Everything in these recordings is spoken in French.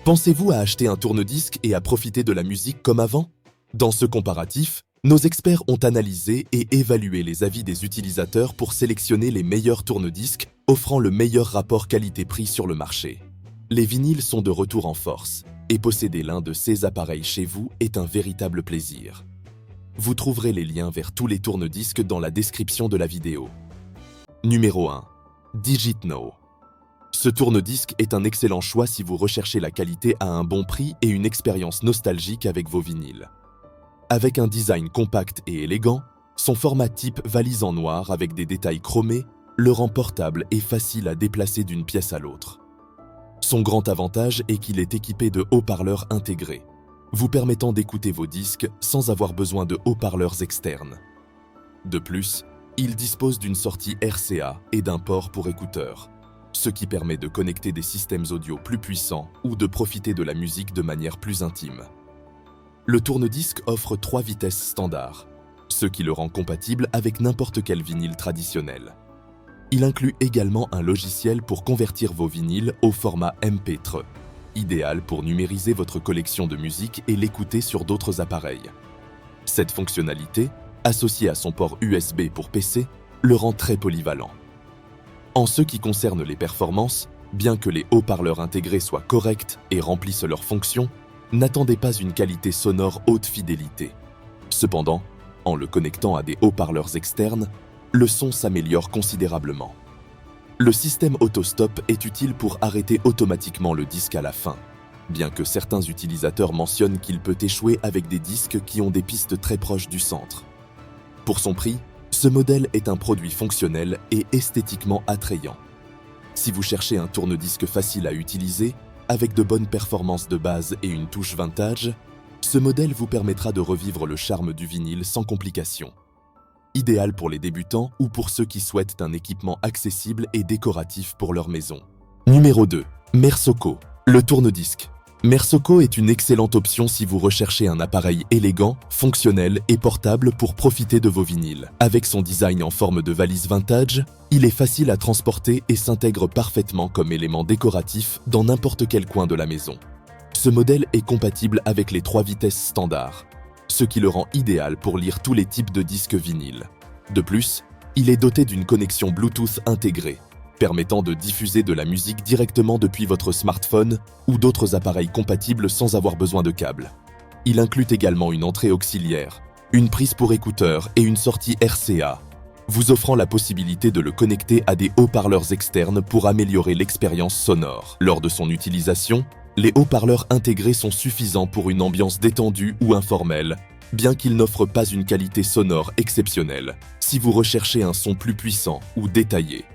Pensez-vous à acheter un tourne-disque et à profiter de la musique comme avant? Dans ce comparatif, nos experts ont analysé et évalué les avis des utilisateurs pour sélectionner les meilleurs tourne-disques offrant le meilleur rapport qualité-prix sur le marché. Les vinyles sont de retour en force et posséder l'un de ces appareils chez vous est un véritable plaisir. Vous trouverez les liens vers tous les tourne-disques dans la description de la vidéo. Numéro 1. DigitNow. Ce tourne-disque est un excellent choix si vous recherchez la qualité à un bon prix et une expérience nostalgique avec vos vinyles. Avec un design compact et élégant, son format type valise en noir avec des détails chromés le rend portable et facile à déplacer d'une pièce à l'autre. Son grand avantage est qu'il est équipé de haut-parleurs intégrés, vous permettant d'écouter vos disques sans avoir besoin de haut-parleurs externes. De plus, il dispose d'une sortie RCA et d'un port pour écouteurs, ce qui permet de connecter des systèmes audio plus puissants ou de profiter de la musique de manière plus intime. Le tourne-disque offre 3 vitesses standards, ce qui le rend compatible avec n'importe quel vinyle traditionnel. Il inclut également un logiciel pour convertir vos vinyles au format MP3, idéal pour numériser votre collection de musique et l'écouter sur d'autres appareils. Cette fonctionnalité, associée à son port USB pour PC, le rend très polyvalent. En ce qui concerne les performances, bien que les haut-parleurs intégrés soient corrects et remplissent leurs fonctions, n'attendez pas une qualité sonore haute fidélité. Cependant, en le connectant à des haut-parleurs externes, le son s'améliore considérablement. Le système auto-stop est utile pour arrêter automatiquement le disque à la fin, bien que certains utilisateurs mentionnent qu'il peut échouer avec des disques qui ont des pistes très proches du centre. Pour son prix, ce modèle est un produit fonctionnel et esthétiquement attrayant. Si vous cherchez un tourne-disque facile à utiliser, avec de bonnes performances de base et une touche vintage, ce modèle vous permettra de revivre le charme du vinyle sans complications. Idéal pour les débutants ou pour ceux qui souhaitent un équipement accessible et décoratif pour leur maison. Numéro 2. Mersoko, le tourne-disque. Mersoko est une excellente option si vous recherchez un appareil élégant, fonctionnel et portable pour profiter de vos vinyles. Avec son design en forme de valise vintage, il est facile à transporter et s'intègre parfaitement comme élément décoratif dans n'importe quel coin de la maison. Ce modèle est compatible avec les 3 vitesses standards, ce qui le rend idéal pour lire tous les types de disques vinyles. De plus, il est doté d'une connexion Bluetooth intégrée, permettant de diffuser de la musique directement depuis votre smartphone ou d'autres appareils compatibles sans avoir besoin de câbles. Il inclut également une entrée auxiliaire, une prise pour écouteurs et une sortie RCA, vous offrant la possibilité de le connecter à des haut-parleurs externes pour améliorer l'expérience sonore. Lors de son utilisation, les haut-parleurs intégrés sont suffisants pour une ambiance détendue ou informelle, bien qu'ils n'offrent pas une qualité sonore exceptionnelle, si vous recherchez un son plus puissant ou détaillé.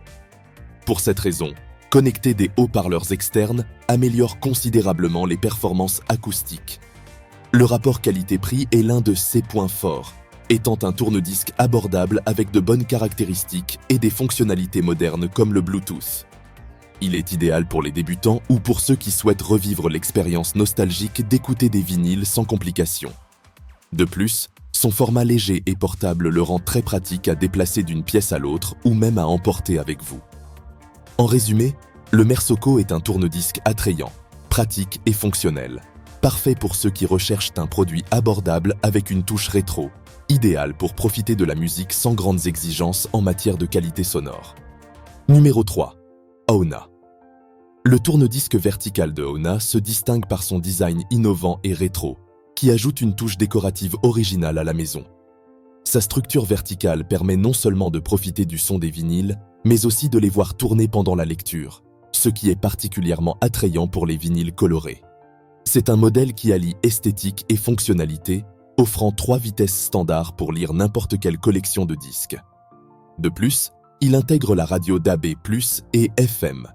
Pour cette raison, connecter des haut-parleurs externes améliore considérablement les performances acoustiques. Le rapport qualité-prix est l'un de ses points forts, étant un tourne-disque abordable avec de bonnes caractéristiques et des fonctionnalités modernes comme le Bluetooth. Il est idéal pour les débutants ou pour ceux qui souhaitent revivre l'expérience nostalgique d'écouter des vinyles sans complications. De plus, son format léger et portable le rend très pratique à déplacer d'une pièce à l'autre ou même à emporter avec vous. En résumé, le Mersoko est un tourne-disque attrayant, pratique et fonctionnel, parfait pour ceux qui recherchent un produit abordable avec une touche rétro, idéal pour profiter de la musique sans grandes exigences en matière de qualité sonore. Numéro 3. Auna. Le tourne-disque vertical de Auna se distingue par son design innovant et rétro, qui ajoute une touche décorative originale à la maison. Sa structure verticale permet non seulement de profiter du son des vinyles, mais aussi de les voir tourner pendant la lecture, ce qui est particulièrement attrayant pour les vinyles colorés. C'est un modèle qui allie esthétique et fonctionnalité, offrant 3 vitesses standards pour lire n'importe quelle collection de disques. De plus, il intègre la radio DAB+, et FM,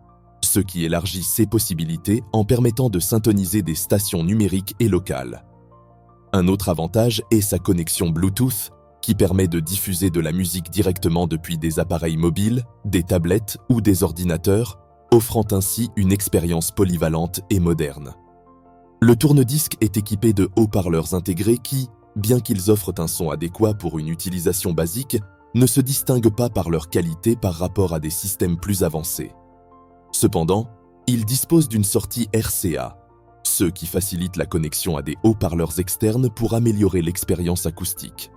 ce qui élargit ses possibilités en permettant de syntoniser des stations numériques et locales. Un autre avantage est sa connexion Bluetooth, qui permet de diffuser de la musique directement depuis des appareils mobiles, des tablettes ou des ordinateurs, offrant ainsi une expérience polyvalente et moderne. Le tourne-disque est équipé de haut-parleurs intégrés qui, bien qu'ils offrent un son adéquat pour une utilisation basique, ne se distinguent pas par leur qualité par rapport à des systèmes plus avancés. Cependant, ils disposent d'une sortie RCA, ceux qui facilitent la connexion à des haut-parleurs externes pour améliorer l'expérience acoustique.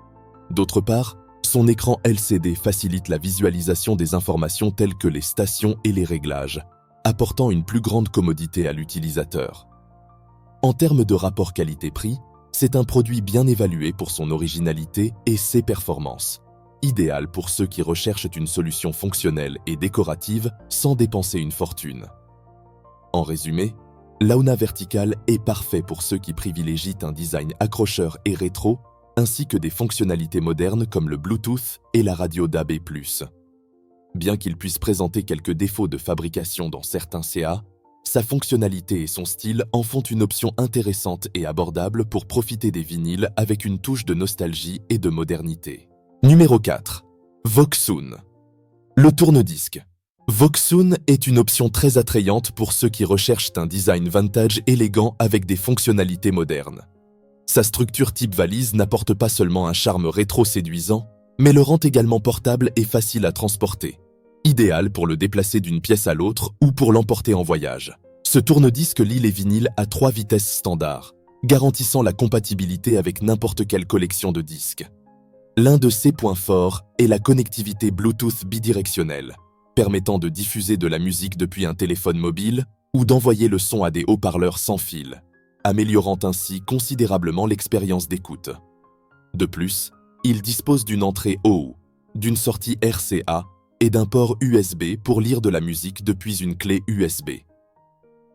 D'autre part, son écran LCD facilite la visualisation des informations telles que les stations et les réglages, apportant une plus grande commodité à l'utilisateur. En termes de rapport qualité-prix, c'est un produit bien évalué pour son originalité et ses performances, idéal pour ceux qui recherchent une solution fonctionnelle et décorative sans dépenser une fortune. En résumé, l'Auna Vertical est parfait pour ceux qui privilégient un design accrocheur et rétro, ainsi que des fonctionnalités modernes comme le Bluetooth et la radio DAB+. Bien qu'il puisse présenter quelques défauts de fabrication dans certains CA, sa fonctionnalité et son style en font une option intéressante et abordable pour profiter des vinyles avec une touche de nostalgie et de modernité. Numéro 4. Voxoon. Le tourne-disque. Voxoon est une option très attrayante pour ceux qui recherchent un design vintage élégant avec des fonctionnalités modernes. Sa structure type valise n'apporte pas seulement un charme rétro séduisant, mais le rend également portable et facile à transporter. Idéal pour le déplacer d'une pièce à l'autre ou pour l'emporter en voyage. Ce tourne-disque lie les vinyles à 3 vitesses standards, garantissant la compatibilité avec n'importe quelle collection de disques. L'un de ses points forts est la connectivité Bluetooth bidirectionnelle, permettant de diffuser de la musique depuis un téléphone mobile ou d'envoyer le son à des haut-parleurs sans fil, améliorant ainsi considérablement l'expérience d'écoute. De plus, il dispose d'une entrée OU, d'une sortie RCA et d'un port USB pour lire de la musique depuis une clé USB.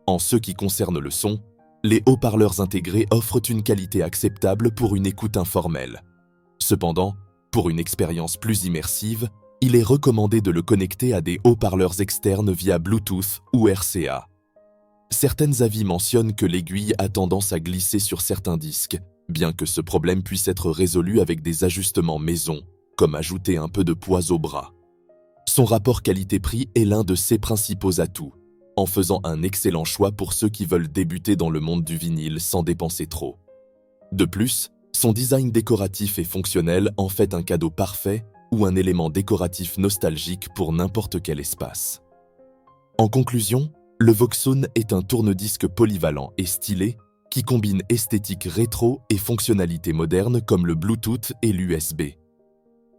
En ce qui concerne le son, les haut-parleurs intégrés offrent une qualité acceptable pour une écoute informelle. Cependant, pour une expérience plus immersive, il est recommandé de le connecter à des haut-parleurs externes via Bluetooth ou RCA. Certains avis mentionnent que l'aiguille a tendance à glisser sur certains disques, bien que ce problème puisse être résolu avec des ajustements maison, comme ajouter un peu de poids au bras. Son rapport qualité-prix est l'un de ses principaux atouts, en faisant un excellent choix pour ceux qui veulent débuter dans le monde du vinyle sans dépenser trop. De plus, son design décoratif et fonctionnel en fait un cadeau parfait ou un élément décoratif nostalgique pour n'importe quel espace. En conclusion, le Voxoon est un tourne-disque polyvalent et stylé qui combine esthétique rétro et fonctionnalités modernes comme le Bluetooth et l'USB.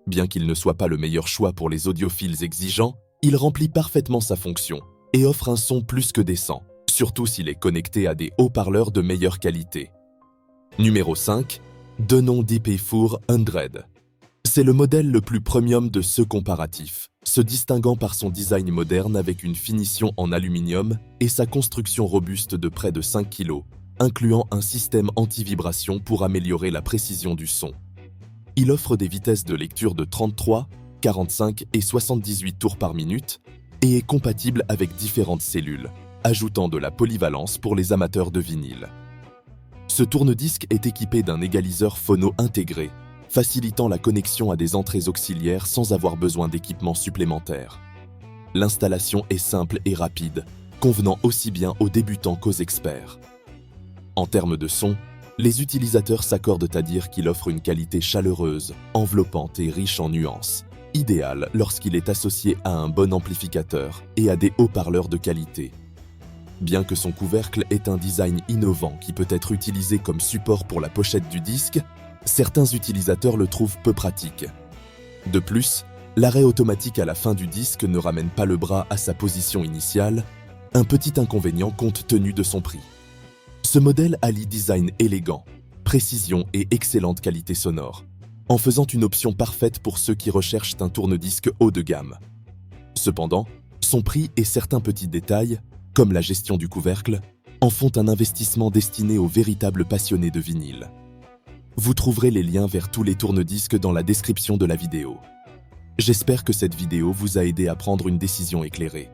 Bien qu'il ne soit pas le meilleur choix pour les audiophiles exigeants, il remplit parfaitement sa fonction et offre un son plus que décent, surtout s'il est connecté à des haut-parleurs de meilleure qualité. Numéro 5. Denon DP4 100. C'est le modèle le plus premium de ce comparatif, se distinguant par son design moderne avec une finition en aluminium et sa construction robuste de près de 5 kg, incluant un système anti-vibration pour améliorer la précision du son. Il offre des vitesses de lecture de 33, 45 et 78 tours par minute et est compatible avec différentes cellules, ajoutant de la polyvalence pour les amateurs de vinyle. Ce tourne-disque est équipé d'un égaliseur phono intégré, facilitant la connexion à des entrées auxiliaires sans avoir besoin d'équipements supplémentaires. L'installation est simple et rapide, convenant aussi bien aux débutants qu'aux experts. En termes de son, les utilisateurs s'accordent à dire qu'il offre une qualité chaleureuse, enveloppante et riche en nuances, idéale lorsqu'il est associé à un bon amplificateur et à des haut-parleurs de qualité. Bien que son couvercle ait un design innovant qui peut être utilisé comme support pour la pochette du disque, certains utilisateurs le trouvent peu pratique. De plus, l'arrêt automatique à la fin du disque ne ramène pas le bras à sa position initiale, un petit inconvénient compte tenu de son prix. Ce modèle allie design élégant, précision et excellente qualité sonore, en faisant une option parfaite pour ceux qui recherchent un tourne-disque haut de gamme. Cependant, son prix et certains petits détails, comme la gestion du couvercle, en font un investissement destiné aux véritables passionnés de vinyle. Vous trouverez les liens vers tous les tourne-disques dans la description de la vidéo. J'espère que cette vidéo vous a aidé à prendre une décision éclairée.